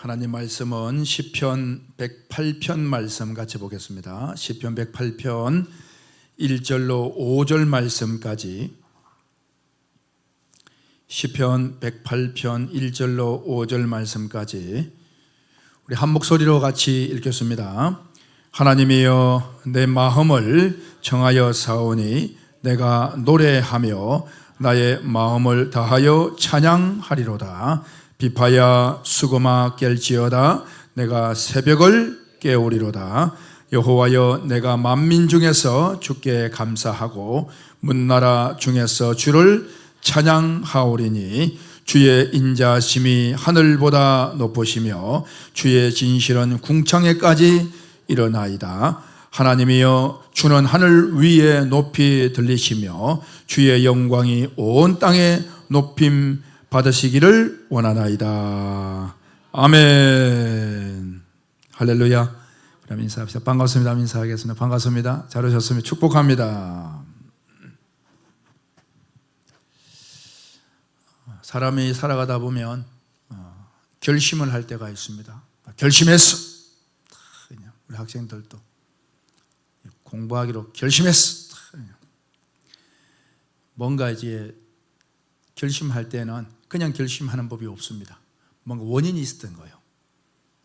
하나님 말씀은 시편 108편 말씀 같이 보겠습니다. 시편 108편 1절로 5절 말씀까지, 시편 108편 1절로 5절 말씀까지 우리 한 목소리로 같이 읽겠습니다. 하나님이여, 내 마음을 정하여 사오니 내가 노래하며 나의 마음을 다하여 찬양하리로다. 비파야 수고마 깰지어다. 내가 새벽을 깨우리로다. 여호와여, 내가 만민 중에서 주께 감사하고 문나라 중에서 주를 찬양하오리니 주의 인자심이 하늘보다 높으시며 주의 진실은 궁창에까지 이르나이다. 하나님이여, 주는 하늘 위에 높이 들리시며 주의 영광이 온 땅에 높임 받으시기를 원하나이다. 아멘. 할렐루야. 그럼 인사합시다. 반갑습니다. 인사하겠습니다. 반갑습니다. 잘 오셨으면 축복합니다. 사람이 살아가다 보면 결심을 할 때가 있습니다. 결심했어. 우리 학생들도 공부하기로 결심했어. 뭔가 이제 결심할 때는 그냥 결심하는 법이 없습니다. 뭔가 원인이 있었던 거예요.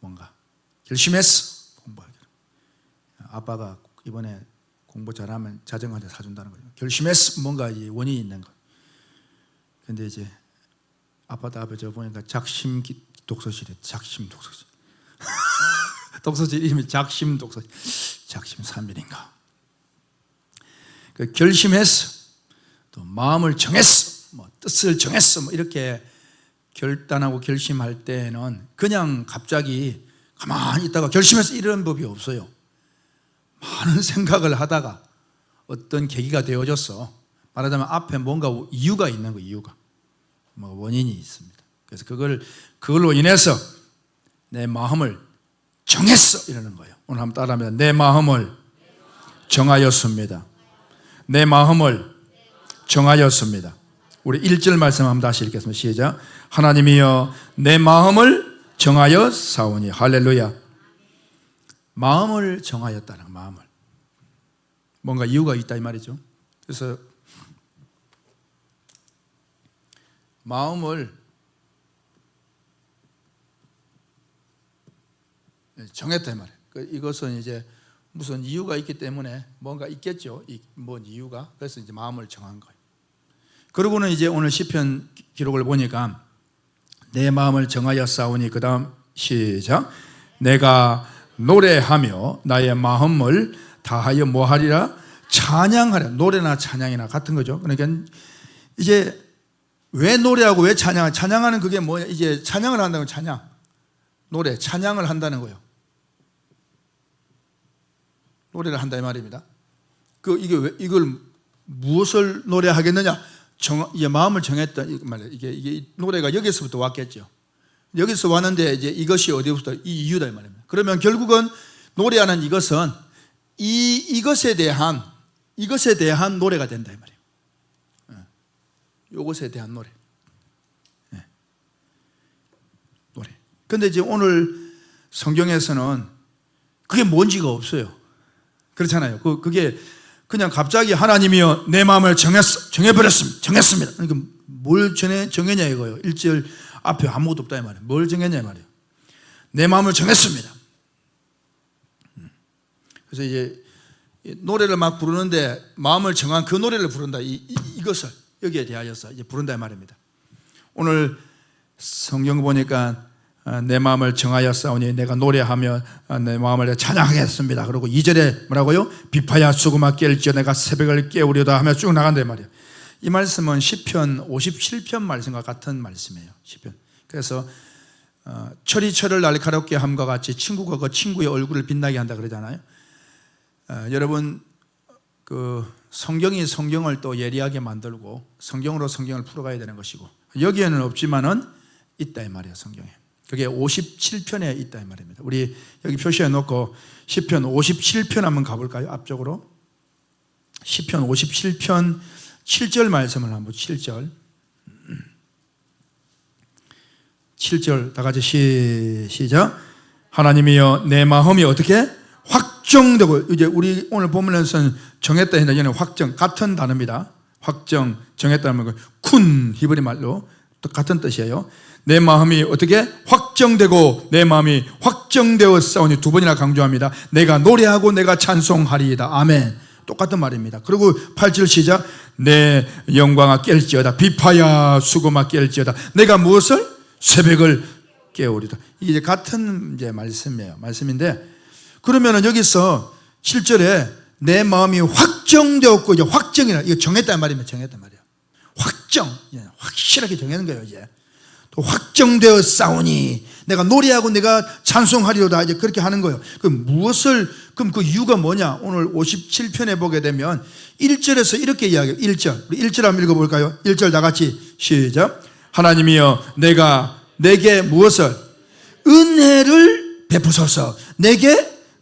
뭔가 결심했어. 공부하기로. 아빠가 이번에 공부 잘하면 자전거 한 대 사준다는 거죠. 결심했어. 뭔가 이제 원인이 있는 거. 근데 이제 아빠도 앞에 저 보니까 작심 독서실에 작심 독서실. 독서실 이름이 작심 독서실. 작심 3일인가. 그 결심했어. 또 마음을 정했어. 뭐 뜻을 정했어. 뭐 이렇게 결단하고 결심할 때는 그냥 갑자기 가만히 있다가 결심해서 이런 법이 없어요. 많은 생각을 하다가 어떤 계기가 되어져서, 말하자면 앞에 뭔가 이유가 있는 거예요. 이유가. 뭐 원인이 있습니다. 그래서 그걸로 인해서 내 마음을 정했어 이러는 거예요. 오늘 한번 따라합니다. 내 마음을 정하였습니다. 내 마음을 정하였습니다. 우리 1절 말씀 한번 다시 읽겠습니다. 시작. 하나님이여, 내 마음을 정하여 사오니. 할렐루야. 마음을 정하였다는, 마음을. 뭔가 이유가 있다 이 말이죠. 그래서 마음을 정했다 이 말이에요. 이것은 이제 무슨 이유가 있기 때문에 뭔가 있겠죠. 뭔 이유가. 그래서 이제 마음을 정한 거예요. 그러고는 이제 오늘 시편 기록을 보니까 내 마음을 정하여 싸우니, 그 다음 시작. 내가 노래하며 나의 마음을 다하여 뭐하리라? 찬양하라. 노래나 찬양이나 같은 거죠. 그러니까 이제 왜 노래하고 왜 찬양하는 그게 뭐야? 이제 찬양을 한다는 건 찬양. 노래, 찬양을 한다는 거예요. 노래를 한다 이 말입니다. 이걸 무엇을 노래하겠느냐? 이제 마음을 정했다 이 말이에요. 이게 노래가 여기서부터 왔겠죠. 여기서 왔는데 이제 이것이 어디부터 이 이유다 이 말입니다. 그러면 결국은 노래하는 이것은 이것에 대한 노래가 된다 이 말이에요. 이것에 대한 노래. 노래. 근데 이제 오늘 성경에서는 그게 뭔지가 없어요. 그렇잖아요. 그게 그냥 갑자기 하나님이여, 내 마음을 정했습니다. 그러니까 뭘 정했냐 이거예요. 1절 앞에 아무것도 없다 이 말이에요. 뭘 정했냐 이 말이에요. 내 마음을 정했습니다. 그래서 이제 노래를 막 부르는데 마음을 정한 그 노래를 부른다. 이것을 여기에 대하여서 이제 부른다 이 말입니다. 오늘 성경 보니까 내 마음을 정하여 싸우니 내가 노래하며 내 마음을 찬양하겠습니다. 그리고 2절에 뭐라고요? 비파야 수고마 깰지어 내가 새벽을 깨우려다 하며 쭉 나간단 말이에요. 이 말씀은 시편 57편 말씀과 같은 말씀이에요. 시편. 그래서 철이 철을 날카롭게 함과 같이 친구가 그 친구의 얼굴을 빛나게 한다 그러잖아요. 여러분, 그 성경이 성경을 또 예리하게 만들고 성경으로 성경을 풀어가야 되는 것이고, 여기에는 없지만은 있다 이 말이에요. 성경에. 그게 57편에 있다 이 말입니다. 우리 여기 표시해 놓고 시편 57편 한번 가볼까요? 앞쪽으로. 시편 57편 7절 말씀을 한번 7절 7절 다 같이 시작. 하나님이여 내 마음이 어떻게? 확정되고, 이제 우리 오늘 본문에서는 정했다 했는데 얘는 확정, 같은 단어입니다. 확정, 정했다는 군, 히브리 말로 또 같은 뜻이에요. 내 마음이 어떻게? 확정되고 내 마음이 확정되어 싸우니, 두 번이나 강조합니다. 내가 노래하고 내가 찬송하리이다. 아멘. 똑같은 말입니다. 그리고 8절 시작. 내 영광아 깰지어다. 비파야 수고마 깰지어다. 내가 무엇을? 새벽을 깨우리다. 이게 같은 이제 말씀인데, 그러면은 여기서 7절에 내 마음이 확정되었고, 이제 확정이라, 이거 정했단 말입니다. 정했단 말이에요. 확정, 확실하게 정하는 거예요. 이제 또 확정되어 싸우니 내가 노래하고 내가 찬송하리로다. 이제 그렇게 하는 거예요. 그럼 그럼 그 이유가 뭐냐? 오늘 57편에 보게 되면 1절에서 이렇게 이야기해요. 1절. 우리 1절 한번 읽어볼까요? 1절 다 같이 시작. 하나님이여 내가 내게 무엇을? 은혜를 베푸소서. 내게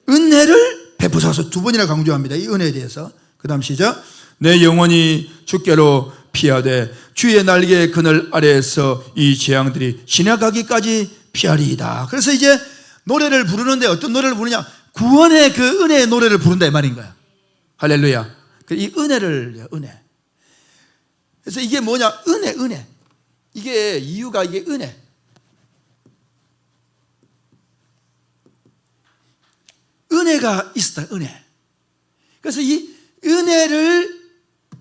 은혜를 베푸소서. 두 번이나 강조합니다. 이 은혜에 대해서. 그 다음 시작. 내 영혼이 주께로 피하되 주의 날개 그늘 아래에서 이 재앙들이 지나가기까지 피하리이다. 그래서 이제 노래를 부르는데 어떤 노래를 부르냐? 구원의 그 은혜의 노래를 부른다 이 말인 거야. 할렐루야. 이 은혜를, 은혜. 그래서 이게 뭐냐? 은혜. 이게 이유가 이게 은혜. 은혜가 있었다. 은혜. 그래서 이 은혜를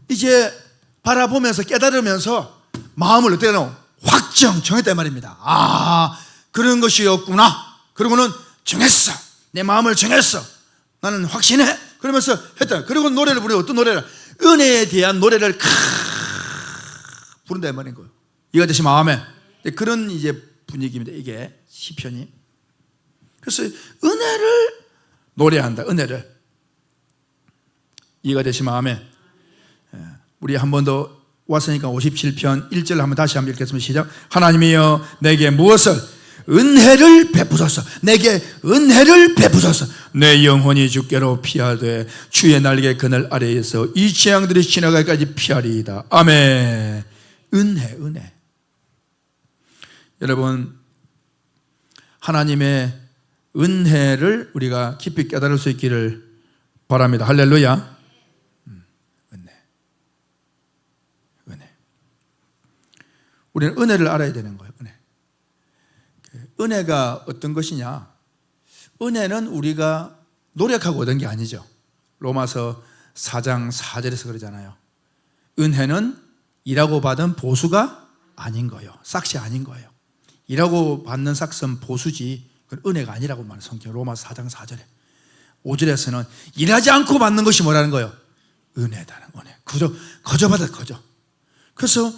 이제 바라보면서 깨달으면서 마음을 어떻게 하노? 정했단 말입니다. 아, 그런 것이었구나. 그러고는 정했어. 내 마음을 정했어. 나는 확신해. 그러면서 했다. 그리고 노래를 부르요. 어떤 노래를? 은혜에 대한 노래를 부른다 이 말인 거예요. 이해가 되시면 아멘. 그런 이제 분위기입니다. 이게 시편이. 그래서 은혜를 노래한다. 은혜를. 이해가 되시면 아멘. 우리 한 번 더 왔으니까 57편 1절 한번 다시 한번 읽겠습니다. 시작. 하나님이여 내게 무엇을? 은혜를 베푸소서. 내게 은혜를 베푸소서. 내 영혼이 주께로 피하되 주의 날개 그늘 아래에서 이 재앙들이 지나가기까지 피하리이다. 아멘. 은혜. 여러분, 하나님의 은혜를 우리가 깊이 깨달을 수 있기를 바랍니다. 할렐루야. 은혜. 우리는 은혜를 알아야 되는 거예요. 은혜가 어떤 것이냐? 은혜는 우리가 노력하고 얻은 게 아니죠. 로마서 4장 4절에서 그러잖아요. 은혜는 일하고 받은 보수가 아닌 거예요. 삭시 아닌 거예요. 일하고 받는 삭은 보수지, 그건 은혜가 아니라고 말하는 성경. 로마서 4장 4절에 5절에서는 일하지 않고 받는 것이 뭐라는 거예요? 은혜다는 은혜. 거저 받아. 그래서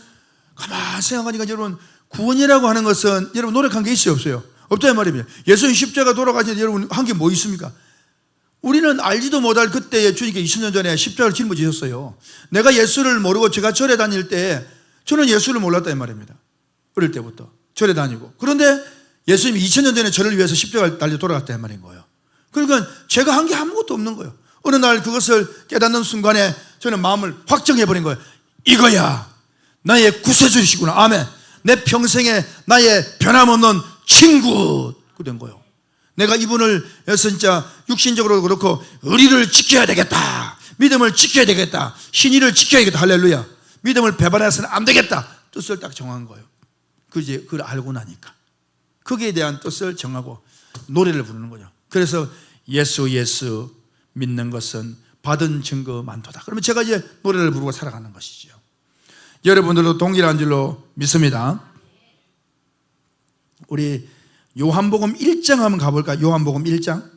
가만히 생각하니까 여러분, 구원이라고 하는 것은 여러분 노력한 게 있어요, 없어요? 없다 이 말입니다. 예수님 십자가 돌아가시는데 여러분 한 게 뭐 있습니까? 우리는 알지도 못할 그때에 주님께 20년 전에 십자가를 짊어지셨어요. 내가 예수를 모르고 제가 절에 다닐 때 저는 예수를 몰랐다 이 말입니다. 어릴 때부터 절에 다니고. 그런데 예수님이 2000년 전에 저를 위해서 십자가를 달려 돌아갔다 이 말인 거예요. 그러니까 제가 한 게 아무것도 없는 거예요. 어느 날 그것을 깨닫는 순간에 저는 마음을 확정해버린 거예요. 이거야 나의 구세주이시구나. 아멘. 내 평생에 나의 변함없는 친구 된 거예요. 내가 이분을 진짜 육신적으로 그렇고 의리를 지켜야 되겠다. 믿음을 지켜야 되겠다. 신의를 지켜야겠다. 할렐루야. 믿음을 배반해서는 안 되겠다. 뜻을 딱 정한 거예요. 그걸 알고 나니까 거기에 대한 뜻을 정하고 노래를 부르는 거죠. 그래서 예수 믿는 것은 받은 증거 많도다. 그러면 제가 이제 노래를 부르고 살아가는 것이죠. 여러분들도 동일한 줄로 믿습니다. 우리 요한복음 1장 한번 가볼까요? 요한복음 1장.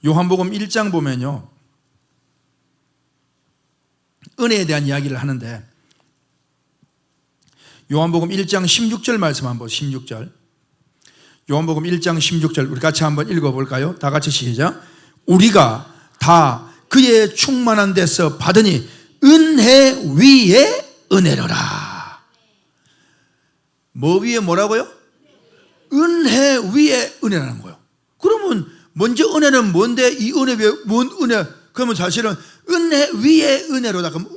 요한복음 1장 보면요, 은혜에 대한 이야기를 하는데 요한복음 1장 16절 말씀 한번 보세요. 16절. 요한복음 1장 16절 우리 같이 한번 읽어볼까요? 다 같이 시작. 우리가 다 그의 충만한 데서 받으니 은혜 위에 은혜로라. 뭐 위에 뭐라고요? 은혜 위에 은혜라는 거예요. 그러면 먼저 은혜는 뭔데 이 은혜 위에 뭔 은혜? 그러면 사실은 은혜 위에 은혜로다. 그럼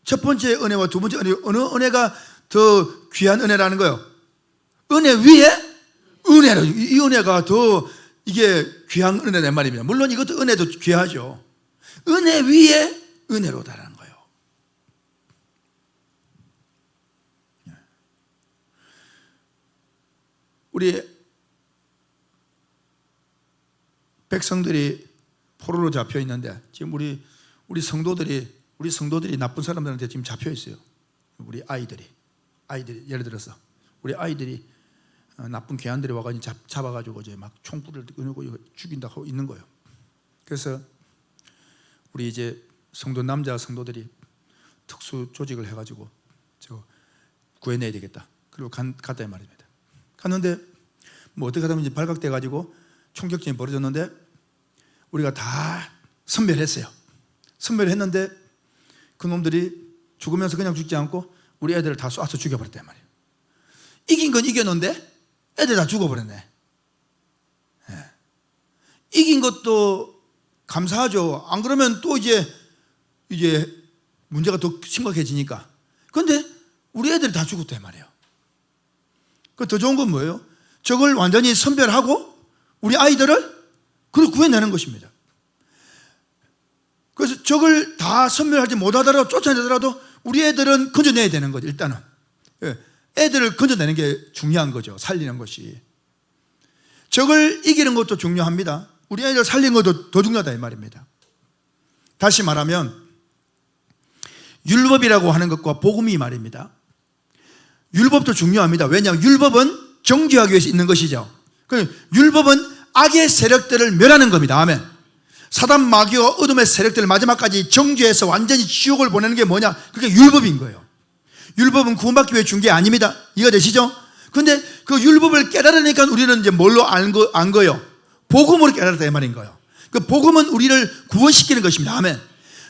첫 번째 은혜와 두 번째 은혜, 어느 은혜가 더 귀한 은혜라는 거예요? 은혜 위에 은혜로, 이 은혜가 더 이게 귀한 은혜란 말입니다. 물론 이것도 은혜도 귀하죠. 은혜 위에 은혜로다라는 거예요. 우리 백성들이 포로로 잡혀 있는데 지금 우리 성도들이 나쁜 사람들한테 지금 잡혀 있어요. 우리 아이들이 예를 들어서 우리 아이들이 나쁜 괴한들이 와가지고 잡아가지고 이제 막 총불을 꺼내고 죽인다고 하고 있는 거예요. 그래서 우리 이제 남자 성도들이 특수 조직을 해가지고 저 구해내야 되겠다. 그리고 갔다 이 말입니다. 갔는데 뭐 어떻게 하다 보면 발각돼가지고 총격전이 벌어졌는데 우리가 다 선멸했어요. 선멸했는데 그 놈들이 죽으면서 그냥 죽지 않고 우리 애들을 다 쏴서 죽여버렸단 말이에요. 이긴 건 이겼는데 애들 다 죽어버렸네. 예. 이긴 것도 감사하죠. 안 그러면 또 이제 문제가 더 심각해지니까. 그런데 우리 애들이 다 죽었단 말이에요. 그 더 좋은 건 뭐예요? 적을 완전히 선별하고 우리 아이들을 그걸 구해내는 것입니다. 그래서 적을 다 선별하지 못하더라도 쫓아내더라도 우리 애들은 건져내야 되는 거죠. 일단은 애들을 건져내는 게 중요한 거죠. 살리는 것이. 적을 이기는 것도 중요합니다. 우리 애들 살리는 것도 더 중요하다 이 말입니다. 다시 말하면 율법이라고 하는 것과 복음이 말입니다. 율법도 중요합니다. 왜냐하면 율법은 정죄하기 위해서 있는 것이죠. 율법은 악의 세력들을 멸하는 겁니다. 아멘. 사단 마귀와 어둠의 세력들을 마지막까지 정죄해서 완전히 지옥을 보내는 게 뭐냐? 그게 율법인 거예요. 율법은 구원받기 위해 준 게 아닙니다. 이해가 되시죠? 근데 그 율법을 깨달으니까 우리는 이제 뭘로 안 거예요? 복음으로 깨달았다 이 말인 거예요. 그 복음은 우리를 구원시키는 것입니다. 아멘.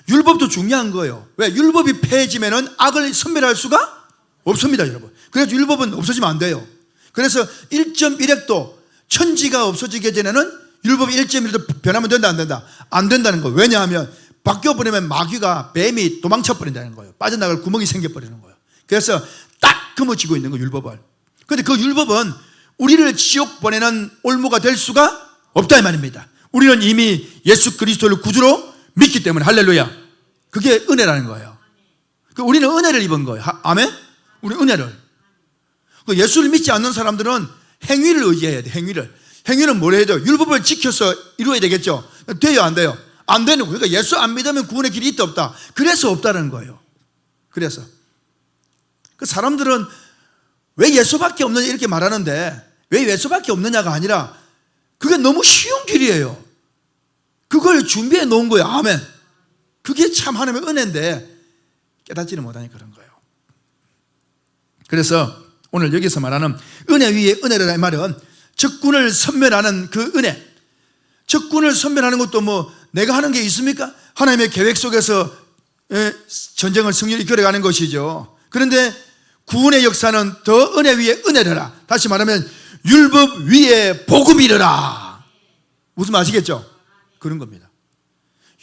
율법도 중요한 거예요. 왜? 율법이 폐해지면은 악을 선멸할 수가 없습니다, 여러분. 그래서 율법은 없어지면 안 돼요. 그래서 1.1핵도 천지가 없어지게 되면은 율법이 1.1도 변하면 된다 안 된다? 안 된다는 거예요. 왜냐하면 바뀌어버리면 마귀가 뱀이 도망쳐버린다는 거예요. 빠져나갈 구멍이 생겨버리는 거예요. 그래서 딱 금어지고 있는 거예요, 율법을. 그런데 그 율법은 우리를 지옥 보내는 올무가 될 수가 없다 이 말입니다. 우리는 이미 예수 그리스도를 구주로 믿기 때문에 할렐루야. 그게 은혜라는 거예요. 우리는 은혜를 입은 거예요. 아멘? 우리 은혜를. 예수를 믿지 않는 사람들은 행위를 의지해야 돼. 행위는 뭘 해야 돼요? 율법을 지켜서 이루어야 되겠죠. 돼요 안 돼요? 안 되는 거예요. 그러니까 예수 안 믿으면 구원의 길이 있다 없다. 그래서 없다는 거예요. 그래서 그 사람들은 왜 예수밖에 없느냐 이렇게 말하는데 왜 예수밖에 없느냐가 아니라 그게 너무 쉬운 길이에요. 그걸 준비해 놓은 거예요. 아멘. 그게 참 하나님의 은혜인데 깨닫지는 못하니까 그런 거예요. 그래서 오늘 여기서 말하는 은혜 위에 은혜라는 말은 적군을 선멸하는 그 은혜. 적군을 선멸하는 것도 뭐 내가 하는 게 있습니까? 하나님의 계획 속에서 전쟁을 승리를 이끌어가는 것이죠. 그런데 구원의 역사는 더 은혜 위에 은혜라. 다시 말하면 율법 위에 복음이라. 무슨 말 아시겠죠? 그런 겁니다.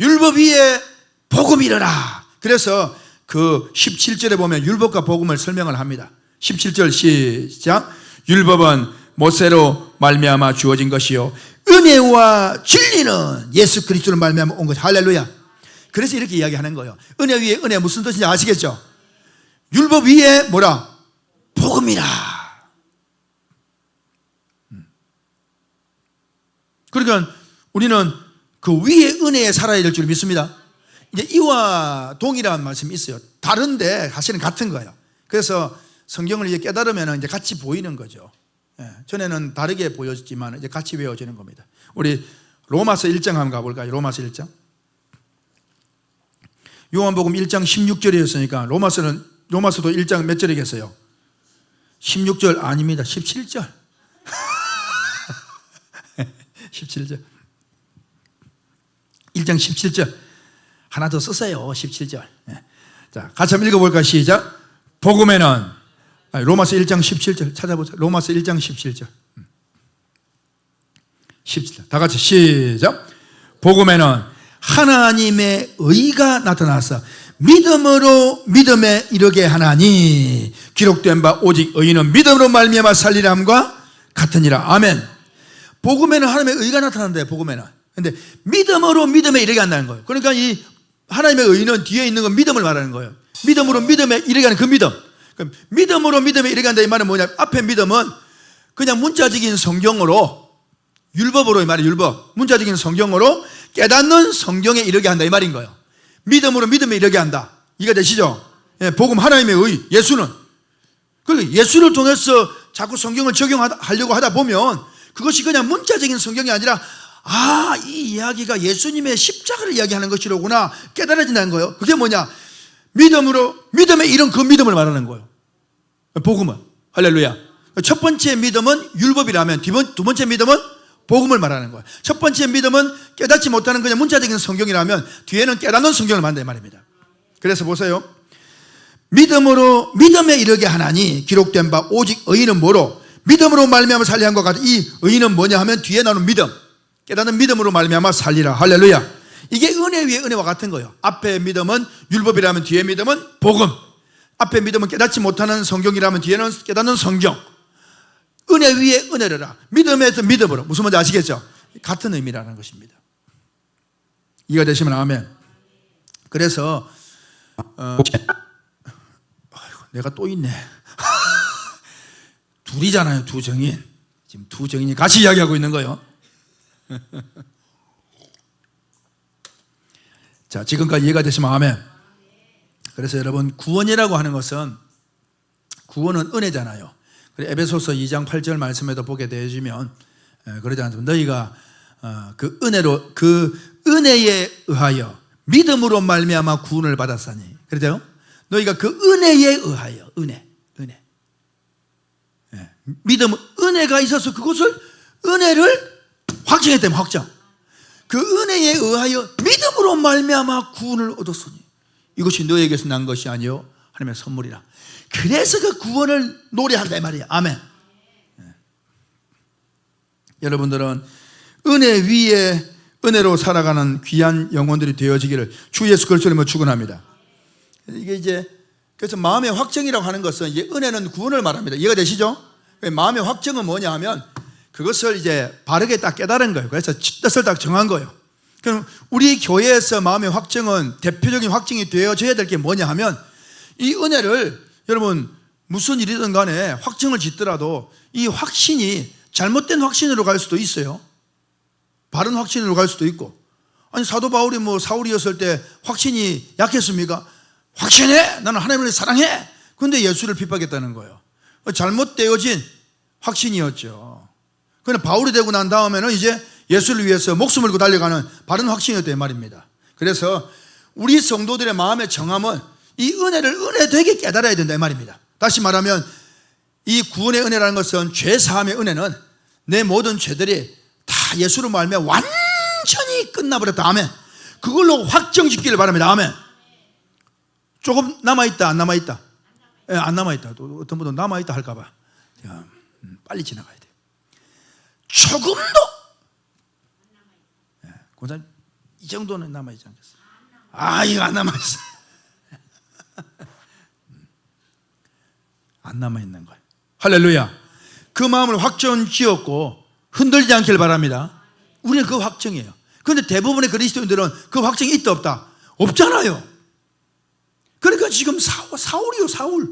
율법 위에 복음이라. 그래서 그 17절에 보면 율법과 복음을 설명을 합니다. 17절 시작. 율법은 모세로 말미암아 주어진 것이요 은혜와 진리는 예수 그리스도로 말미암아 온 것. 할렐루야. 그래서 이렇게 이야기하는 거예요. 은혜 위에 은혜 무슨 뜻인지 아시겠죠? 율법 위에 뭐라? 복음이라. 그러니까 우리는 그 위에 은혜에 살아야 될 줄 믿습니다. 이제 이와 동일한 말씀이 있어요. 다른데 사실은 같은 거예요. 그래서 성경을 이제 깨달으면 이제 같이 보이는 거죠. 전에는 다르게 보였지만 이제 같이 외워지는 겁니다. 우리 로마서 1장 한번 가볼까요? 로마서 1장. 요한복음 1장 16절이었으니까 로마서도 1장 몇 절이겠어요? 16절 아닙니다. 17절. 17절. 1장 17절. 하나 더 썼어요. 17절. 자, 같이 한번 읽어볼까요? 시작. 복음에는 로마서 1장 17절 찾아보세요. 로마서 1장 17절. 17절. 다 같이 시작. 복음에는 하나님의 의가 나타나서 믿음으로 믿음에 이르게 하나니 기록된 바 오직 의인은 믿음으로 말미암아 살리라 함과 같으니라. 아멘. 복음에는 하나님의 의가 나타난대요. 복음에는. 근데 믿음으로 믿음에 이르게 한다는 거예요. 그러니까 이 하나님의 의는 뒤에 있는 건 믿음을 말하는 거예요. 믿음으로 믿음에 이르게 하는 그 믿음. 믿음으로 믿음에 이르게 한다 이 말은 뭐냐? 앞에 믿음은 그냥 문자적인 성경으로, 율법으로, 이 말이 율법, 문자적인 성경으로 깨닫는 성경에 이르게 한다 이 말인 거예요. 믿음으로 믿음에 이르게 한다. 이해가 되시죠? 예, 복음 하나님의 의, 예수는. 그리고 예수를 통해서 자꾸 성경을 적용하려고 하다 보면 그것이 그냥 문자적인 성경이 아니라 이 이야기가 예수님의 십자가를 이야기하는 것이로구나 깨달아진다는 거예요. 그게 뭐냐? 믿음으로 믿음에 이른 그 믿음을 말하는 거예요. 복음은. 할렐루야. 첫 번째 믿음은 율법이라면 두 번째 믿음은 복음을 말하는 거예요. 첫 번째 믿음은 깨닫지 못하는 그냥 문자적인 성경이라면 뒤에는 깨닫는 성경을 말한다 이 말입니다. 그래서 보세요. 믿음으로 믿음에 이르게 하나니 기록된 바 오직 의인은 뭐로? 믿음으로 말미암아 살리라 함과 같은. 이 의인은 뭐냐 하면 뒤에 나오는 믿음, 깨닫는 믿음으로 말미암아 살리라. 할렐루야. 이게 은혜 위에 은혜와 같은 거예요. 앞에 믿음은 율법이라면 뒤에 믿음은 복음, 앞에 믿음은 깨닫지 못하는 성경이라면 뒤에는 깨닫는 성경. 은혜 위에 은혜라. 믿음에서 믿음으로. 무슨 말인지 아시겠죠? 같은 의미라는 것입니다. 이해가 되시면 아멘. 그래서 내가 또 있네. 둘이잖아요. 두 정인. 지금 두 정인이 같이 이야기하고 있는 거예요. 자, 지금까지 이해가 되시면 아멘. 그래서 여러분, 구원이라고 하는 것은, 구원은 은혜잖아요. 에베소서 2장 8절 말씀에도 보게 되시면 그러지 않습니까? 너희가 그 은혜로, 그 은혜에 의하여 믿음으로 말미암아 구원을 받았사니. 그렇죠? 너희가 그 은혜에 의하여, 은혜. 믿음, 은혜가 있어서 그것을, 은혜를 확정했다면 확정. 그 은혜에 의하여 믿음으로 말미암아 구원을 얻었으니 이것이 너에게서 난 것이 아니요 하나님의 선물이라. 그래서 그 구원을 노래한다 이 말이에요. 아멘. 여러분들은 은혜 위에 은혜로 살아가는 귀한 영혼들이 되어지기를 주 예수 그리스도로 축원합니다. 이게 이제 그래서 마음의 확정이라고 하는 것은 이제 은혜는 구원을 말합니다. 이해가 되시죠? 마음의 확정은 뭐냐 하면 그것을 이제 바르게 딱 깨달은 거예요. 그래서 뜻을 딱 정한 거예요. 그럼 우리 교회에서 마음의 확정은, 대표적인 확정이 되어져야 될 게 뭐냐 하면, 이 은혜를 여러분 무슨 일이든 간에 확정을 짓더라도 이 확신이 잘못된 확신으로 갈 수도 있어요. 바른 확신으로 갈 수도 있고. 아니 사도 바울이 사울이었을 때 확신이 약했습니까? 확신해! 나는 하나님을 사랑해! 그런데 예수를 핍박했다는 거예요. 잘못되어진 확신이었죠. 그런데 바울이 되고 난 다음에는 이제 예수를 위해서 목숨을 걸고 달려가는 바른 확신이었단 말입니다. 그래서 우리 성도들의 마음의 정함은 이 은혜를 은혜되게 깨달아야 된다 이 말입니다. 다시 말하면 이 구원의 은혜라는 것은 죄 사함의 은혜는 내 모든 죄들이 다 예수로 말미암아 완전히 끝나버렸다. 아멘. 그걸로 확정짓기를 바랍니다. 아멘. 조금 남아있다 안 남아있다? 예, 안 남아있다. 또 어떤 분은 남아있다 할까봐 빨리 지나가야 돼요. 조금도 권사님 이 정도는 남아있지 않겠어요? 이거 안 남아있어. 안 남아있는 거예요. 할렐루야. 그 마음을 확정 지었고 흔들지 않길 바랍니다. 우리는 그 확정이에요. 그런데 대부분의 그리스도인들은 그 확정이 있다 없다? 없잖아요. 그러니까 지금 사울이요 사울.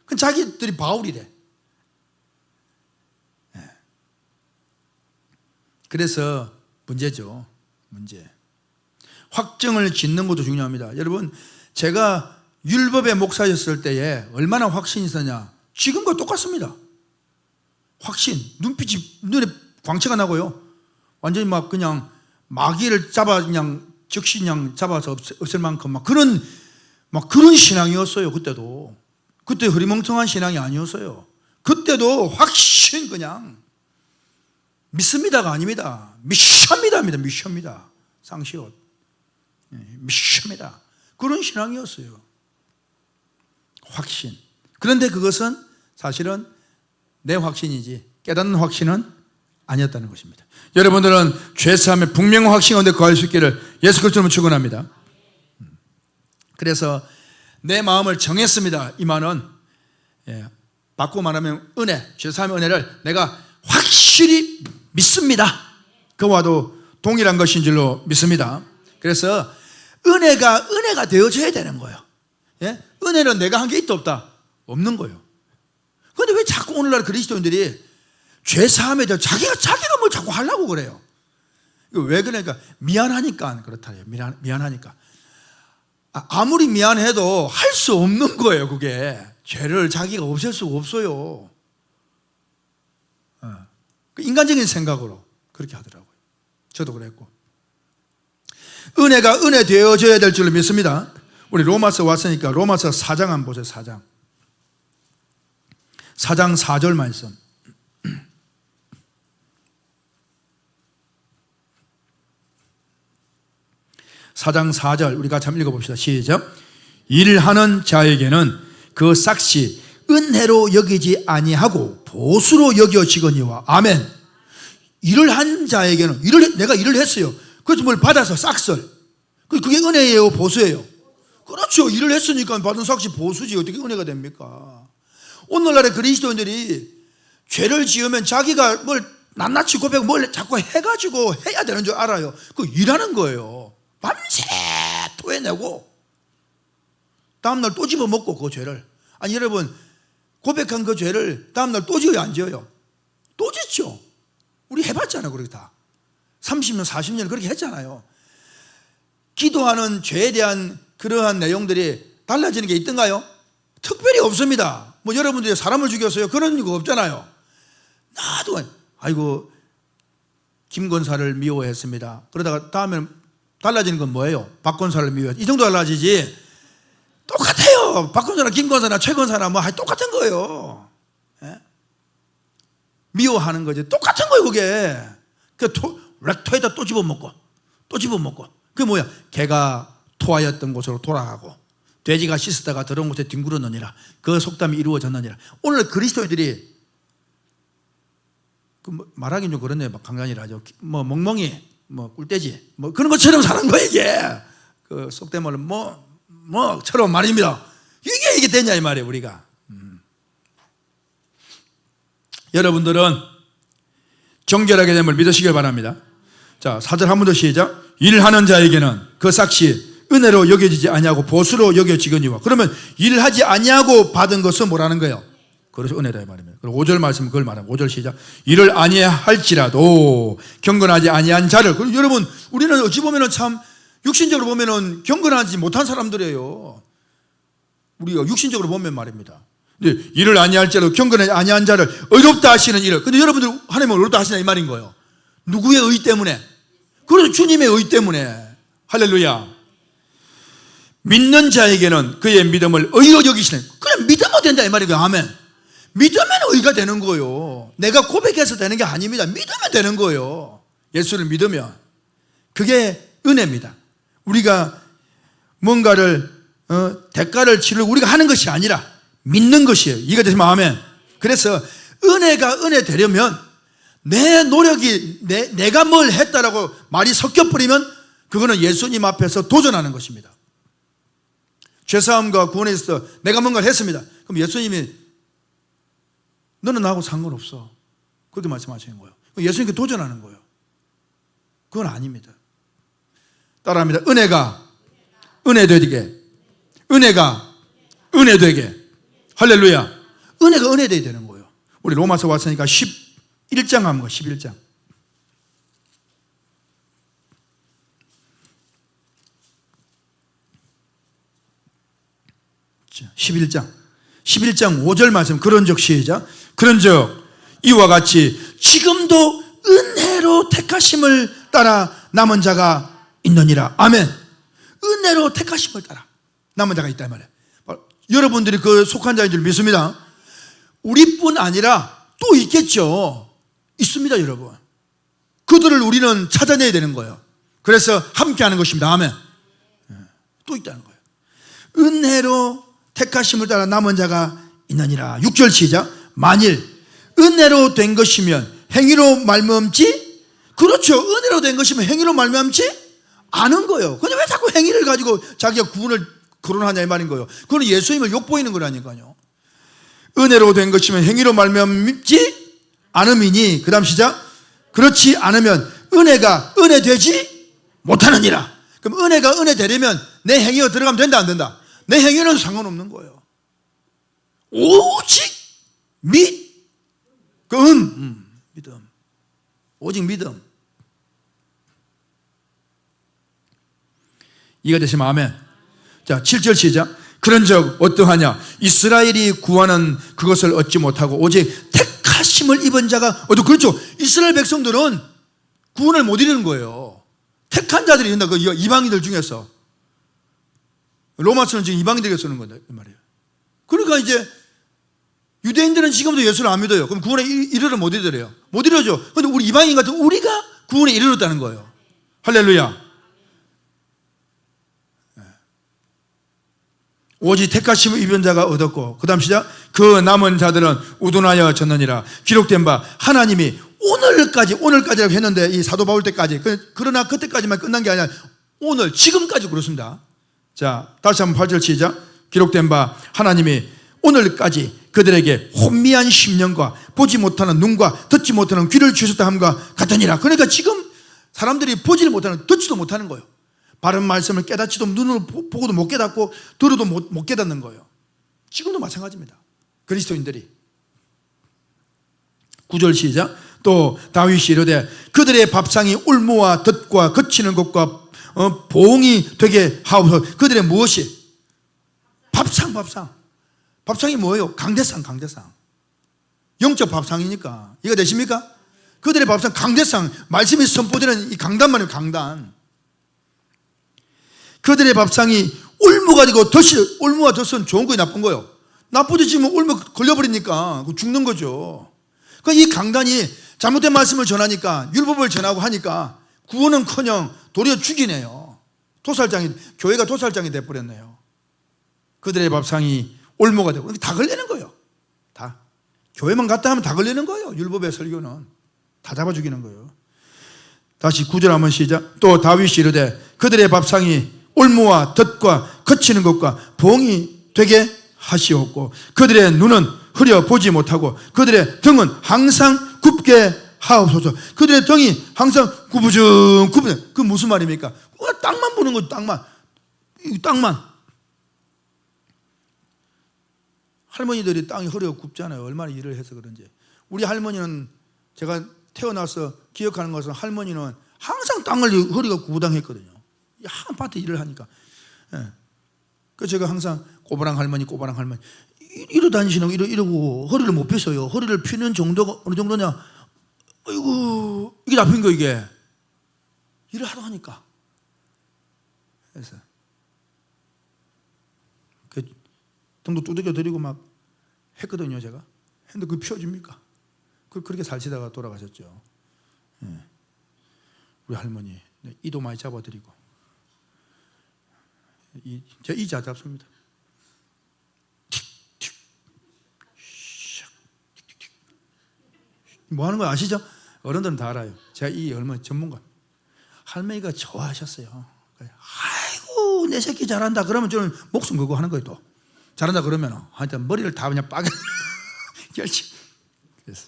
그 자기들이 바울이래. 그래서 문제죠. 문제. 확정을 짓는 것도 중요합니다. 여러분, 제가 율법의 목사였을 때에 얼마나 확신이 있었냐? 지금과 똑같습니다. 확신, 눈에 광채가 나고요. 완전히 막 그냥 마귀를 즉시 잡아서 없앨 만큼 그런 신앙이었어요. 그때도. 그때 흐리멍텅한 신앙이 아니었어요. 그때도 확신 그냥 믿습니다가 아닙니다. 미션입니다. 미션입니다. 쌍시옷. 미션입니다. 그런 신앙이었어요. 확신. 그런데 그것은 사실은 내 확신이지 깨닫는 확신은 아니었다는 것입니다. 여러분들은 죄사함의 분명한 확신 가운데 거할 수 있기를 예수 그리스도로 축원합니다. 그래서 내 마음을 정했습니다. 이 말은 바꾸고 말하면 은혜, 죄사함의 은혜를 내가 확실히 믿습니다. 그와도 동일한 것인 줄로 믿습니다. 그래서 은혜가 되어져야 되는 거예요. 은혜는 내가 한 게 있다 없다? 없는 거예요. 그런데 왜 자꾸 오늘날 그리스도인들이 죄사함에 대해 자기가 뭘 자꾸 하려고 그래요? 이거 왜 그러니까 미안하니까 그렇다. 미안하니까. 아무리 미안해도 할 수 없는 거예요. 그게 죄를 자기가 없앨 수가 없어요. 인간적인 생각으로 그렇게 하더라고요. 저도 그랬고. 은혜가 은혜 되어져야 될 줄로 믿습니다. 우리 로마서 왔으니까 로마서 4장 한번 보세요. 4장 4절 말씀. 사장 4절 우리 같이 한번 읽어봅시다. 시작. 일하는 자에게는 그 삭시 은혜로 여기지 아니하고 보수로 여겨지거니와. 아멘. 일을 한 자에게는 내가 일을 했어요. 그래서 뭘 받아서 삭슬. 그게 은혜예요, 보수예요? 그렇죠. 일을 했으니까 받은 삭시 보수지. 어떻게 은혜가 됩니까? 오늘날의 그리스도인들이 죄를 지으면 자기가 뭘 낱낱이 고백하고 뭘 자꾸 해가지고 해야 되는 줄 알아요. 그 일하는 거예요. 밤새 토해내고 다음날 또 집어먹고 그 죄를. 아니 여러분, 고백한 그 죄를 다음날 또 지어요, 안 지어요? 또 짓죠. 우리 해봤잖아요. 그렇게 다 30년 40년 그렇게 했잖아요. 기도하는 죄에 대한 그러한 내용들이 달라지는 게 있던가요? 특별히 없습니다. 뭐 여러분들이 사람을 죽였어요, 그런 거 없잖아요. 나도 아이고 김권사를 미워했습니다. 그러다가 다음에 달라지는 건 뭐예요? 박권사를 미워했. 이 정도 달라지지. 똑같아요. 박권사나 김권사나 최권사나 뭐 똑같은 거예요. 미워하는 거지. 똑같은 거예요, 그게. 그 토에다 또 집어먹고, 또 집어먹고. 그게 뭐야? 개가 토하였던 곳으로 돌아가고, 돼지가 씻었다가 더러운 곳에 뒹굴어 넣느니라. 그 속담이 이루어졌느니라. 오늘 그리스도인들이, 말하긴 좀 그렇네요. 강간이라 하죠. 뭐, 멍멍이, 뭐, 꿀돼지, 뭐, 그런 것처럼 사는 거예요, 이게. 그 속담을 처럼 말입니다. 이게 되냐, 이 말이에요, 우리가. 여러분들은 정결하게 됨을 믿으시길 바랍니다. 자, 4절 한 번 더 시작. 일하는 자에게는 그 삭시 은혜로 여겨지지 아니하고 보수로 여겨지거니와. 그러면 일하지 아니하고 받은 것은 뭐라는 거예요? 그래서 은혜다 이 말입니다. 그리고 5절 말씀 그걸 말합니다. 5절 시작. 일을 아니할지라도 경건하지 아니한 자를. 그럼 여러분, 우리는 어찌 보면은 참 육신적으로 보면은 경건하지 못한 사람들이에요. 우리가 육신적으로 보면 말입니다. 근데 일을 아니할지라도 경건하지 아니한 자를 의롭다 하시는 일을. 근데 여러분들 하나님을 의롭다 하시냐 이 말인 거예요. 누구의 의 때문에? 그래서 주님의 의 때문에. 할렐루야. 믿는 자에게는 그의 믿음을 의로 여기시는. 그냥 믿으면 된다 이 말이에요. 아멘. 믿으면 의가 되는 거예요. 내가 고백해서 되는 게 아닙니다. 믿으면 되는 거예요. 예수를 믿으면. 그게 은혜입니다. 우리가 뭔가를 대가를 치르고 우리가 하는 것이 아니라 믿는 것이에요. 이해가 되시면 아멘. 그래서 은혜가 은혜 되려면 내 노력이 내가 뭘 했다라고 말이 섞여버리면 그거는 예수님 앞에서 도전하는 것입니다. 죄사함과 구원에 있어서 내가 뭔가를 했습니다. 그럼 예수님이 너는 나하고 상관없어, 그렇게 말씀하시는 거예요. 예수님께 도전하는 거예요. 그건 아닙니다. 따라합니다. 은혜가 은혜 되게, 은혜가 은혜 되게. 할렐루야. 은혜가 은혜 되게 되는 거예요. 우리 로마서 왔으니까 11장 한번 가. 11장 11장 5절 말씀. 그런즉 시작. 그런즉 이와 같이 지금도 은혜로 택하심을 따라 남은 자가 있느니라. 아멘. 은혜로 택하심을 따라 남은 자가 있다 이 말이에요. 여러분들이 그 속한 자인 줄 믿습니다. 우리뿐 아니라 또 있겠죠. 있습니다, 여러분. 그들을 우리는 찾아내야 되는 거예요. 그래서 함께 하는 것입니다. 아멘. 또 있다는 거예요. 은혜로 택하심을 따라 남은 자가 있느니라. 6절 시작. 만일 은혜로 된 것이면 행위로 말미암지? 그렇죠. 은혜로 된 것이면 행위로 말미암지? 않은 거예요. 근데 왜 자꾸 행위를 가지고 자기가 구원을 거론하냐 이 말인 거예요. 그건 예수님을 욕보이는 거라니까요. 은혜로 된 것이면 행위로 말미암아 믿지 않음이니, 그 다음 시작. 그렇지 않으면 은혜가 은혜 되지 못하느니라. 그럼 은혜가 은혜 되려면 내 행위가 들어가면 된다 안 된다? 내 행위는 상관없는 거예요. 오직 믿음. 오직 믿음. 이해가 되시면 아멘. 자, 7절 시작. 그런즉 어떠하냐? 이스라엘이 구하는 그것을 얻지 못하고 오직 택하심을 입은 자가 그렇죠. 이스라엘 백성들은 구원을 못 이루는 거예요. 택한 자들이 있는다. 그 이방인들 중에서. 로마서는 지금 이방인들에게 쓰는 거다 이 말이에요. 그러니까 이제 유대인들은 지금도 예수를 안 믿어요. 그럼 구원에 이르를 못 이르래요. 못 이루죠. 그런데 우리 이방인 같은 우리가 구원에 이르렀다는 거예요. 할렐루야. 오직 택하심을 입은 자가 얻었고, 그 다음 시작. 그 남은 자들은 우둔하여 졌느니라. 기록된 바 하나님이 오늘까지라고 했는데 이 사도 바울 때까지, 그러나 그때까지만 끝난 게 아니라 오늘 지금까지 그렇습니다. 자, 다시 한번 8절 시작. 기록된 바 하나님이 오늘까지 그들에게 혼미한 심령과 보지 못하는 눈과 듣지 못하는 귀를 주셨다 함과 같으니라. 그러니까 지금 사람들이 보지를 못하는, 듣지도 못하는 거예요. 바른 말씀을 깨닫지도, 눈으로 보고도 못 깨닫고 들어도 못 깨닫는 거예요. 지금도 마찬가지입니다. 그리스도인들이. 9절 시작. 또 다윗이 이르되 그들의 밥상이 울무와 덫과 거치는 것과 보응이 되게 하옵소서. 그들의 무엇이? 밥상이 뭐예요? 강대상. 영적 밥상이니까. 이해가 되십니까? 그들의 밥상, 강대상. 말씀이 선포되는 이 강단만이에요. 강단. 그들의 밥상이 울무가 되고 울무와 덫은 좋은 거예요, 나쁜 거예요? 나쁘지. 지금 울무 걸려버리니까 죽는 거죠. 그러니까 이 강단이 잘못된 말씀을 전하니까, 율법을 전하고 하니까 구원은커녕 도리어 죽이네요. 교회가 도살장이 돼버렸네요. 그들의 밥상이 올무가 되고, 다 걸리는 거예요. 다. 교회만 갔다 하면 다 걸리는 거예요. 율법의 설교는 다 잡아 죽이는 거예요. 다시 9절 한번 시작. 또 다윗이 이르되 그들의 밥상이 올무와 덫과 거치는 것과 봉이 되게 하시옵고, 그들의 눈은 흐려 보지 못하고 그들의 등은 항상 굽게 하옵소서. 그들의 등이 항상 구부정. 그 무슨 말입니까? 땅만 보는 거죠. 땅만. 할머니들이 땅이 흐려 굽잖아요. 얼마나 일을 해서 그런지. 우리 할머니는, 제가 태어나서 기억하는 것은, 할머니는 항상 땅을 허리가 구부당했거든요. 항상 밭에 일을 하니까. 그 제가 항상 꼬바랑 할머니 이러 다니시는 거 이러고 허리를 못 펴서요. 허리를 펴는 정도가 어느 정도냐? 아이고, 이게 나쁜 거, 이게. 일을 하도 하니까. 그래서 그 등도 두들겨 드리고 막 했거든요, 제가. 근데 그게 펴집니까? 그렇게 살시다가 돌아가셨죠. 우리 할머니 이도 많이 잡아드리고, 제가 이 잘 잡습니다. 뭐 하는 거 아시죠? 어른들은 다 알아요. 제가 이 할머니 전문가. 할머니가 좋아하셨어요. 아이고, 내 새끼 잘한다 그러면 저는 목숨 걸고 하는 거예요. 또 잘한다 그러면 하여튼 머리를 다 그냥 빠개 결심. 그래서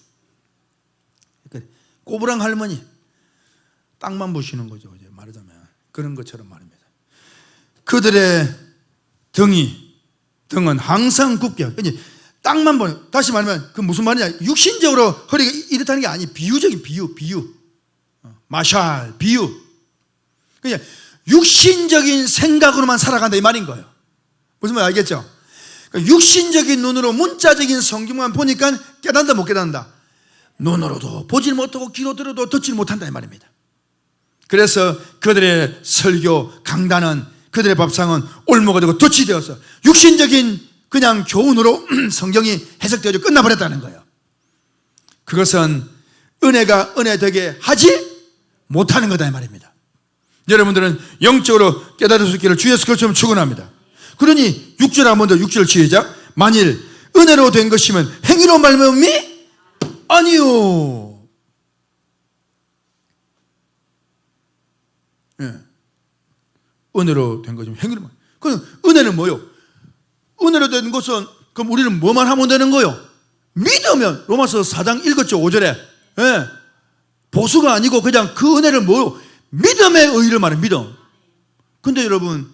꼬부랑 할머니 땅만 보시는 거죠, 이제 말하자면. 그런 것처럼 말입니다. 그들의 등은 항상 굽게. 땅만 보는, 다시 말하면 그 무슨 말이냐? 육신적으로 허리가 이렇다는 게 아니에요. 비유적인 비유. 마샬, 비유. 그냥 육신적인 생각으로만 살아간다 이 말인 거예요. 무슨 말 알겠죠? 그러니까 육신적인 눈으로 문자적인 성경만 보니까 깨닫는다 못 깨닫는다? 눈으로도 보질 못하고 귀로 들어도 듣질 못한다 이 말입니다. 그래서 그들의 설교, 강단은, 그들의 밥상은 올무가 되고 덫이 되어서 육신적인 그냥 교훈으로 성경이 해석되어져 끝나버렸다는 거예요. 그것은 은혜가 은혜 되게 하지 못하는 거다 이 말입니다. 여러분들은 영적으로 깨달을 수 있기를 주 예수 그리스도로 축원합니다. 그러니 6절 한번 더, 6절 시작. 만일 은혜로 된 것이면 행위로 말미암음이 아니요. 은혜로 된 것이면 행위로. 그 은혜는 뭐요? 은혜로 된 것은 그럼 우리는 뭐만 하면 되는 거요? 믿으면 로마서 4장 1절 5절에 예, 보수가 아니고 그냥 그 은혜를 뭐요? 믿음의 의를 말해. 믿음. 근데 여러분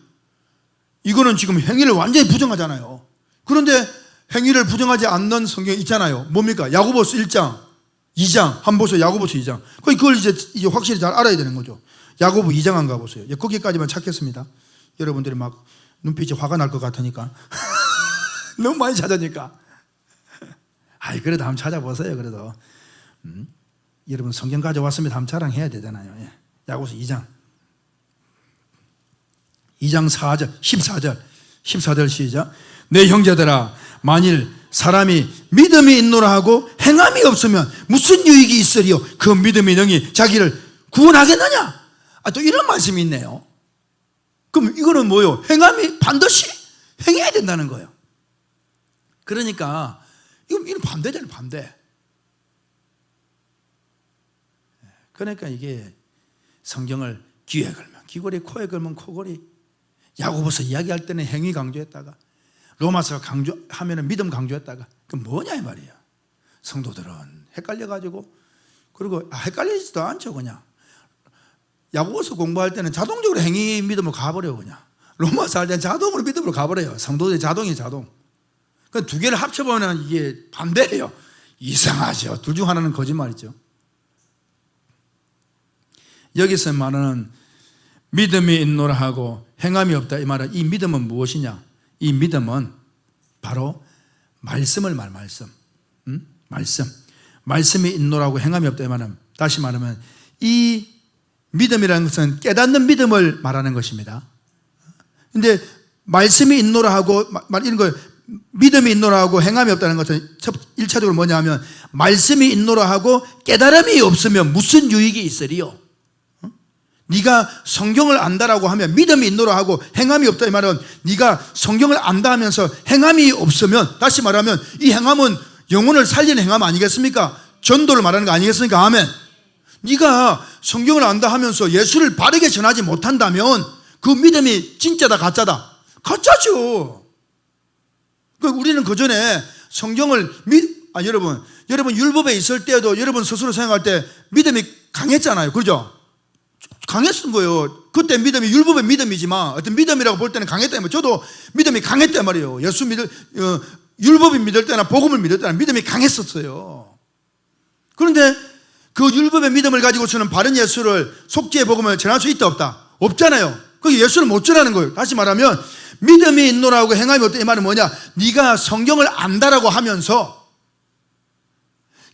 이거는 지금 행위를 완전히 부정하잖아요. 그런데 행위를 부정하지 않는 성경이 있잖아요. 뭡니까? 야고보서 1장 2장 한번 보세요. 야고보서 2장. 그걸 이제 확실히 잘 알아야 되는 거죠. 야고보 2장 한번 가보세요. 거기까지만 찾겠습니다. 여러분들이 막 눈빛이 화가 날 것 같으니까 너무 많이 찾으니까 아이 그래도 한번 찾아보세요. 그래도 여러분 성경 가져왔으면 한번 자랑해야 되잖아요. 예. 야고보서 2장 4절 14절 시작. 내 형제들아 만일 사람이 믿음이 있노라 하고 행함이 없으면 무슨 유익이 있으리요? 그 믿음이 능히 자기를 구원하겠느냐? 또 이런 말씀이 있네요. 그럼 이거는 뭐요? 행함이 반드시 행해야 된다는 거예요. 그러니까 이건 반대잖아요. 반대. 그러니까 이게 성경을 귀에 걸면 귀걸이, 코에 걸면 코걸이. 야고보서 이야기할 때는 행위 강조했다가 로마서 강조하면은 믿음 강조했다가 그 뭐냐 이 말이에요. 성도들은 헷갈려가지고 그리고 헷갈리지도 않죠. 그냥 야고보서 공부할 때는 자동적으로 행위 믿음으로 가버려요. 그냥 로마서 할 때는 자동으로 믿음으로 가버려요. 성도들의 자동이 자동. 그 두 개를 합쳐보면 이게 반대예요. 이상하죠. 둘 중 하나는 거짓말이죠. 여기서 말하는 믿음이 있노라 하고 행함이 없다 이 말은 이 믿음은 무엇이냐? 이 믿음은 바로 말씀을 말씀. 말씀이 있노라고 행함이 없다 이 말은 다시 말하면 이 믿음이라는 것은 깨닫는 믿음을 말하는 것입니다. 근데 말씀이 있노라 하고 이런 거 믿음이 있노라 하고 행함이 없다는 것은 1차적으로 뭐냐 하면 말씀이 있노라 하고 깨달음이 없으면 무슨 유익이 있으리요? 네가 성경을 안다라고 하면 믿음이 있노라 하고 행함이 없다 이 말은 네가 성경을 안다 하면서 행함이 없으면 다시 말하면 이 행함은 영혼을 살리는 행함 아니겠습니까? 전도를 말하는 거 아니겠습니까? 아멘. 네가 성경을 안다 하면서 예수를 바르게 전하지 못한다면 그 믿음이 진짜다 가짜다? 가짜죠. 우리는 그 전에 성경을 여러분 율법에 있을 때도 여러분 스스로 생각할 때 믿음이 강했잖아요. 그렇죠? 강했던 거예요. 그때 믿음이 율법의 믿음이지만 어떤 믿음이라고 볼 때는 강했다. 저도 믿음이 강했단 말이에요. 예수 율법을 믿을 때나 복음을 믿을 때나 믿음이 강했었어요. 그런데 그 율법의 믿음을 가지고서는 바른 예수를 속죄의 복음을 전할 수 있다 없다? 없잖아요. 그 예수를 못 전하는 거예요. 다시 말하면 믿음이 있노라고 행함이 없다 이 말은 뭐냐? 네가 성경을 안다라고 하면서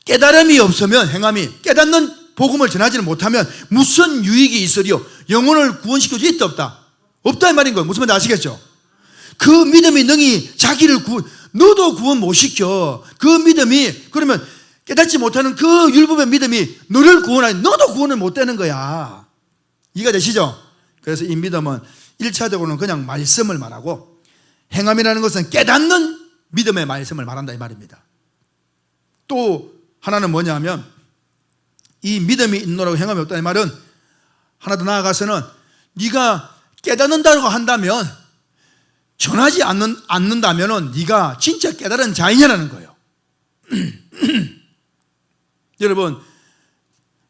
깨달음이 없으면 행함이 깨닫는 복음을 전하지는 못하면 무슨 유익이 있으리요? 영혼을 구원시켜 줄 있다 없다? 없다 이 말인 거예요. 무슨 말인지 아시겠죠? 그 믿음이 능히 자기를 너도 구원 못 시켜. 그 믿음이 그러면 깨닫지 못하는 그 율법의 믿음이 너를 구원하니 너도 구원을 못 되는 거야. 이해가 되시죠? 그래서 이 믿음은 1차적으로는 그냥 말씀을 말하고 행함이라는 것은 깨닫는 믿음의 말씀을 말한다 이 말입니다. 또 하나는 뭐냐 하면 이 믿음이 있노라고 행함이 없다 이 말은 하나 더 나아가서는 네가 깨닫는다고 한다면 전하지 않는다면 네가 진짜 깨달은 자이냐라는 거예요. 여러분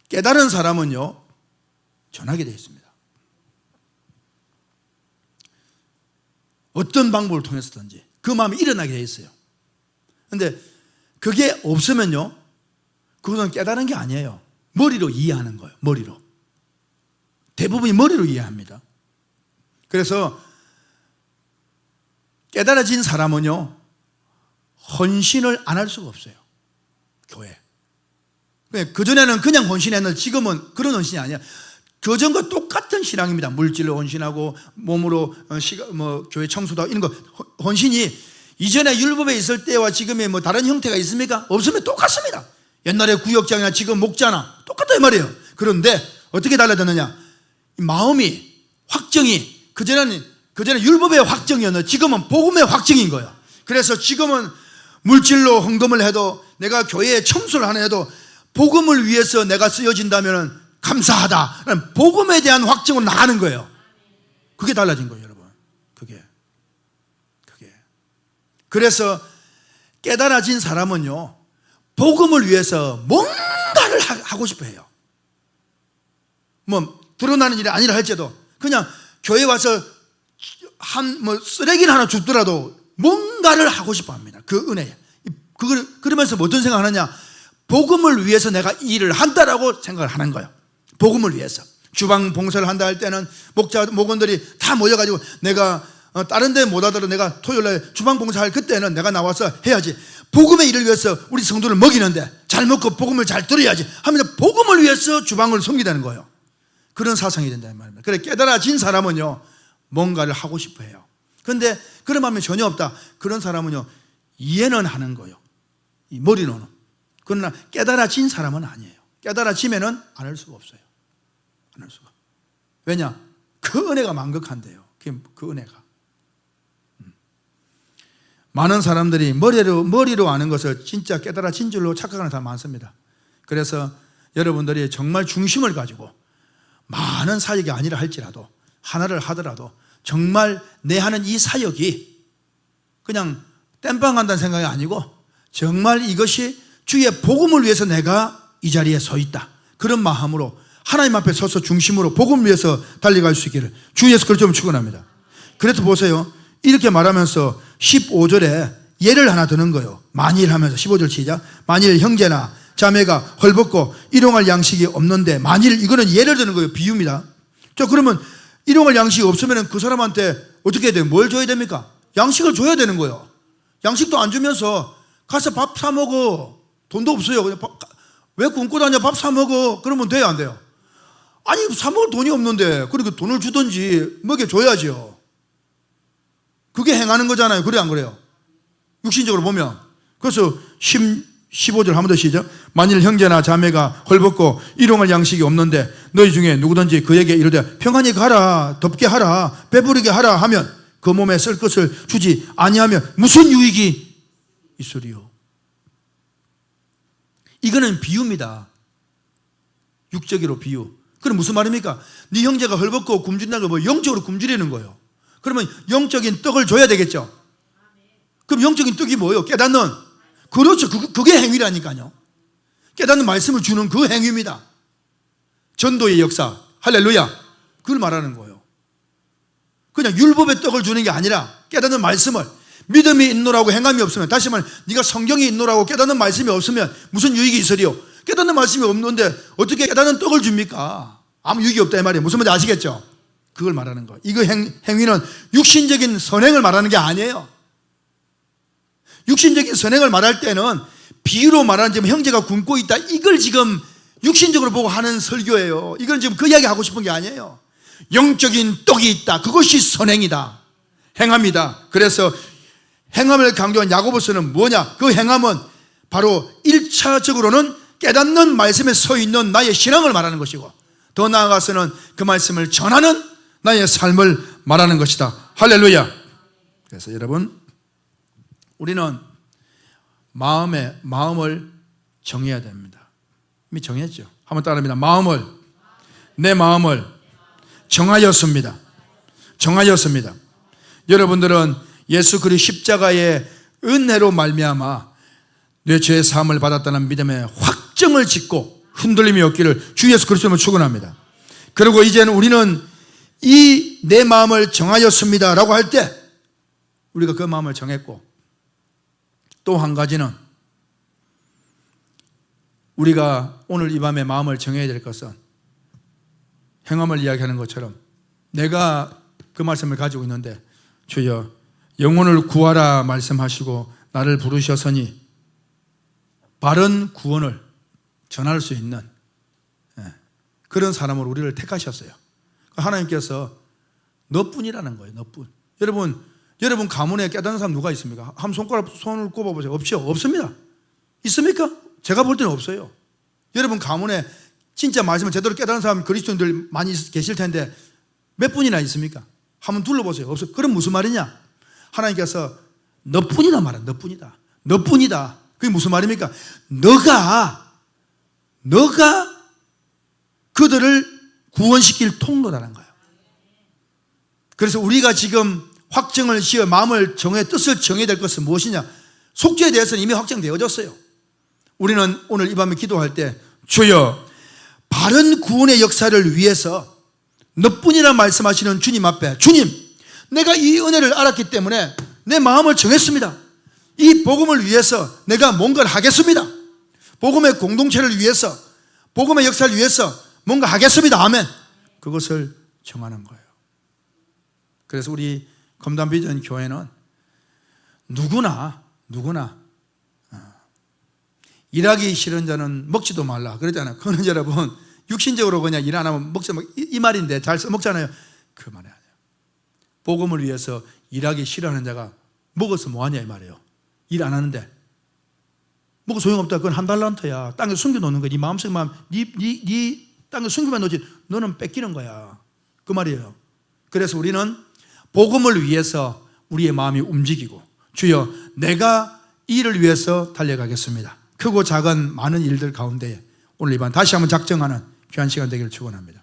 깨달은 사람은요 전하게 되어 있습니다. 어떤 방법을 통해서든지 그 마음이 일어나게 되어 있어요. 그런데 그게 없으면요 그것은 깨달은 게 아니에요. 머리로 이해하는 거예요. 머리로. 대부분이 머리로 이해합니다. 그래서 깨달아진 사람은요 헌신을 안 할 수가 없어요. 교회. 그전에는 그냥 헌신했는데 지금은 그런 헌신이 아니야. 그전과 똑같은 신앙입니다. 물질로 헌신하고 몸으로 교회 청소도 하고 이런 거 헌신이 이전에 율법에 있을 때와 지금의 다른 형태가 있습니까? 없으면 똑같습니다. 옛날에 구역장이나 지금 목자나 똑같다 이 말이에요. 그런데 어떻게 달라졌느냐? 마음이 확정이 그전에 율법의 확정이었는데 지금은 복음의 확정인 거예요. 그래서 지금은 물질로 헌금을 해도 내가 교회에 청소를 하나 해도 복음을 위해서 내가 쓰여진다면 감사하다. 복음에 대한 확정으로 나가는 거예요. 그게 달라진 거예요, 여러분. 그게. 그래서 깨달아진 사람은요, 복음을 위해서 뭔가를 하고 싶어 해요. 뭐 드러나는 일이 아니라 할지라도 그냥 교회 와서 쓰레기를 하나 줍더라도 뭔가를 하고 싶어 합니다. 그 은혜에. 그러면서 어떤 생각을 하느냐, 복음을 위해서 내가 일을 한다라고 생각을 하는 거예요. 복음을 위해서. 주방 봉사를 한다 할 때는 목원들이 다 모여가지고 내가 다른 데 못 하더라도 내가 토요일에 주방 봉사할 그때는 내가 나와서 해야지. 복음의 일을 위해서 우리 성도를 먹이는데 잘 먹고 복음을 잘 들어야지 하면서 복음을 위해서 주방을 섬기다는 거예요. 그런 사상이 된다는 말입니다. 그래, 깨달아진 사람은요, 뭔가를 하고 싶어 해요. 그런데 그런 마음이 전혀 없다. 그런 사람은요, 이해는 하는 거예요. 이 머리로는. 그러나 깨달아진 사람은 아니에요. 깨달아지면은 안 할 수가 없어요. 안 할 수가. 왜냐? 그 은혜가 만극한데요. 그 은혜가. 많은 사람들이 머리로 아는 것을 진짜 깨달아진 줄로 착각하는 사람 많습니다. 그래서 여러분들이 정말 중심을 가지고 많은 사역이 아니라 할지라도 하나를 하더라도 정말 내 하는 이 사역이 그냥 땜빵 한다는 생각이 아니고 정말 이것이 주의 복음을 위해서 내가 이 자리에 서 있다, 그런 마음으로 하나님 앞에 서서 중심으로 복음을 위해서 달려갈 수 있기를 주 예수 그리스도로 축원합니다. 그래서 보세요, 이렇게 말하면서 15절에 예를 하나 드는 거예요. 만일 하면서 15절 시작. 만일 형제나 자매가 헐벗고 일용할 양식이 없는데, 만일, 이거는 예를 드는 거예요. 비유입니다. 자, 그러면 일용할 양식이 없으면 그 사람한테 어떻게 해야 돼요? 뭘 줘야 됩니까? 양식을 줘야 되는 거예요. 양식도 안 주면서 가서 밥 사 먹어. 돈도 없어요. 그냥 왜 굶고 다녀? 밥 사 먹어. 그러면 돼요, 안 돼요? 아니, 사 먹을 돈이 없는데 그러니까 돈을 주든지 먹여줘야죠. 그게 행하는 거잖아요. 그래, 안 그래요? 육신적으로 보면. 그래서 15절 한 번 더 시작. 만일 형제나 자매가 헐벗고 일용할 양식이 없는데 너희 중에 누구든지 그에게 이르되 평안히 가라, 덥게 하라, 배부르게 하라 하면 그 몸에 쓸 것을 주지 아니하면 무슨 유익이 있으리요? 이거는 비유입니다. 육적으로 비유. 그럼 무슨 말입니까? 네 형제가 헐벗고 굶준다는 거 뭐 영적으로 굶주리는 거예요. 그러면 영적인 떡을 줘야 되겠죠. 그럼 영적인 떡이 뭐예요? 깨닫는. 그렇죠. 그게 행위라니까요. 깨닫는 말씀을 주는 그 행위입니다. 전도의 역사. 할렐루야. 그걸 말하는 거예요. 그냥 율법의 떡을 주는 게 아니라 깨닫는 말씀을. 믿음이 있노라고 행함이 없으면, 다시 말하면 네가 성경이 있노라고 깨닫는 말씀이 없으면 무슨 유익이 있으리요? 깨닫는 말씀이 없는데 어떻게 깨닫는 떡을 줍니까? 아무 유익이 없다 이 말이에요. 무슨 말인지 아시겠죠? 그걸 말하는 거예요. 이거 행위는 육신적인 선행을 말하는 게 아니에요. 육신적인 선행을 말할 때는 비유로 말하는 지금 형제가 굶고 있다, 이걸 지금 육신적으로 보고 하는 설교예요. 이건 지금 그 이야기 하고 싶은 게 아니에요. 영적인 떡이 있다. 그것이 선행이다. 행함이다. 그래서 행함을 강조한 야고보서는 뭐냐? 그 행함은 바로 1차적으로는 깨닫는 말씀에 서 있는 나의 신앙을 말하는 것이고, 더 나아가서는 그 말씀을 전하는 나의 삶을 말하는 것이다. 할렐루야. 그래서 여러분, 우리는 마음을 정해야 됩니다. 이미 정했죠. 한번 따라합니다. 내 마음을 정하였습니다. 정하였습니다. 여러분들은 예수 그리스도 십자가의 은혜로 말미암아 내 죄의 사함을 받았다는 믿음의 확정을 짓고 흔들림이 없기를 주 예수 그리스도로 축원합니다. 그리고 이제는 우리는 이 내 마음을 정하였습니다 라고 할 때 우리가 그 마음을 정했고, 또 한 가지는 우리가 오늘 이 밤에 마음을 정해야 될 것은 행함을 이야기하는 것처럼 내가 그 말씀을 가지고 있는데, 주여 영혼을 구하라 말씀하시고 나를 부르셨으니 바른 구원을 전할 수 있는 그런 사람으로 우리를 택하셨어요. 하나님께서 너뿐이라는 거예요. 너뿐. 여러분 가문에 깨닫는 사람 누가 있습니까? 한 손을 꼽아보세요. 없습니다. 있습니까? 제가 볼 때는 없어요. 여러분 가문에 진짜 말씀을 제대로 깨닫는 사람, 그리스도인들 많이 계실 텐데 몇 분이나 있습니까? 한번 둘러보세요. 없어. 그럼 무슨 말이냐? 하나님께서 너뿐이다 말은 너뿐이다. 너뿐이다. 그게 무슨 말입니까? 너가 그들을 구원시킬 통로라는 거예요. 그래서 우리가 지금 확정을 지어 마음을 정해 뜻을 정해야 될 것은 무엇이냐? 속죄에 대해서는 이미 확정되어졌어요. 우리는 오늘 이 밤에 기도할 때 주여 바른 구원의 역사를 위해서 너뿐이라 말씀하시는 주님 앞에 주님 내가 이 은혜를 알았기 때문에 내 마음을 정했습니다. 이 복음을 위해서 내가 뭔가를 하겠습니다. 복음의 공동체를 위해서 복음의 역사를 위해서 뭔가 하겠습니다. 아멘. 그것을 정하는 거예요. 그래서 우리 검단비전 교회는 누구나 일하기 싫은 자는 먹지도 말라 그러잖아요. 그거는 여러분 육신적으로 그냥 일 안 하면 먹자 이 말인데 잘 써먹잖아요. 그 말이 아니에요. 복음을 위해서 일하기 싫어하는 자가 먹어서 뭐하냐 이 말이에요. 일 안 하는데 먹어 소용없다. 그건 한 달란트야. 땅에 숨겨놓는 거야. 네 마음속만 네 땅에 숨기만 놓지 너는 뺏기는 거야. 그 말이에요. 그래서 우리는 복음을 위해서 우리의 마음이 움직이고 주여 내가 이 일을 위해서 달려가겠습니다. 크고 작은 많은 일들 가운데 오늘 이 밤 다시 한번 작정하는 귀한 시간 되기를 축원합니다.